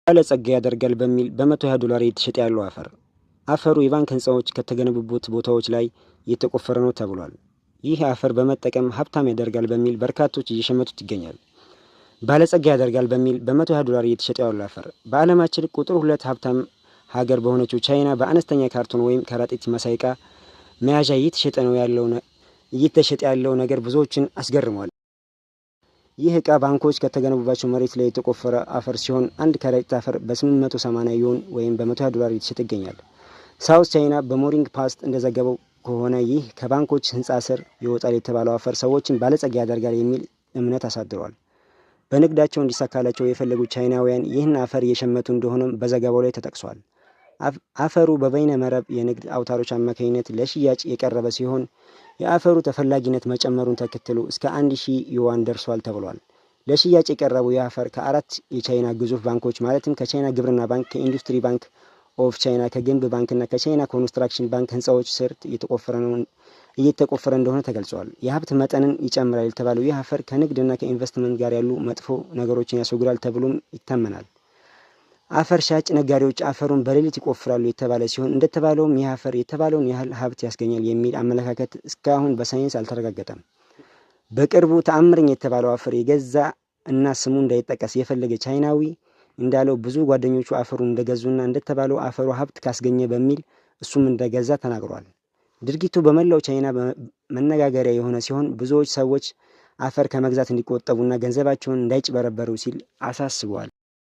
ባለጸጋ ያደርጋል በሚል በ120 ዶላር እየተሸጠ ያለው አፈር። አፈሩ የባንክ ህንፃዎች ከተገነቡበት ቦታዎች ላይ እየተቆፈረ ነው ተብሏል። ይህ አፈር በመጠቀም ሀብታም ያደርጋል በሚል በርካቶች እየሸመቱት ይገኛል። ባለጸጋ ያደርጋል በሚል በ120 ዶላር እየተሸጠ ያለው አፈር በዓለማችን ቁጥር 2 ሀብታም ሀገር በሆነችው ቻይና በአነስተኛ ካርቶን ወይም ከረጢት መሳይ ዕቃ መያዣ እየተሸጠ ያለው ነገር ብዙዎችን አስገርሟል። ይህ ዕቃ ባንኮች ከተገነቡባቸው መሬት ላይ የተቆፈረ አፈር ሲሆን አንድ ከረጢት አፈር በ880 ዩን ወይም በ120 ዶላር እየተሸጠ ይገኛል። ሳውዝ ቻይና በሞርኒንግ ፖስት እንደዘገበው ከሆነ ይህ ከባንኮች ህንፃ ስር ይወጣል የተባለው አፈር ሰዎችን ባለጸጋ ያደርጋል የሚል እምነት አሳድሯል። በንግዳቸው እንዲሳካላቸው የፈለጉ ቻይናውያን ይህን አፈር እየሸመቱ እንደሆነም በዘገባው ላይ ተጠቅሷል። አፈሩ በበይነ መረብ የንግድ አውታሮች አማካኝነት ለሽያጭ የቀረበ ሲሆን የአፈሩ ተፈላጊነት መጨመሩን ተከትሎ እስከ 1000 ዩዋን ደርሷል ተብሏል። ለሽያጭ የቀረበው የአፈር ከአራት የቻይና ግዙፍ ባንኮች ማለትም ከቻይና ግብርና ባንክ፣ ከኢንዱስትሪ ባንክ ኦፍ ቻይና፣ ከግንብ ባንክና ከቻይና ኮንስትራክሽን ባንክ ህንፃዎች ስር እየተቆፈረ እንደሆነ ተገልጿል። የሀብት መጠንን ይጨምራል የተባለው ይህ አፈር ከንግድና ከኢንቨስትመንት ጋር ያሉ መጥፎ ነገሮችን ያስወግዳል ተብሎም ይታመናል። አፈር ሻጭ ነጋዴዎች አፈሩን በሌሊት ይቆፍራሉ የተባለ ሲሆን እንደተባለውም ይህ አፈር የተባለውን ያህል ሀብት ያስገኛል የሚል አመለካከት እስካሁን በሳይንስ አልተረጋገጠም። በቅርቡ ተአምረኛ የተባለው አፈር የገዛ እና ስሙ እንዳይጠቀስ የፈለገ ቻይናዊ እንዳለው ብዙ ጓደኞቹ አፈሩን እንደገዙና እንደተባለው አፈሩ ሀብት ካስገኘ በሚል እሱም እንደገዛ ተናግሯል። ድርጊቱ በመላው ቻይና መነጋገሪያ የሆነ ሲሆን ብዙዎች ሰዎች አፈር ከመግዛት እንዲቆጠቡና ገንዘባቸውን እንዳይጭበረበሩ ሲል አሳስበዋል።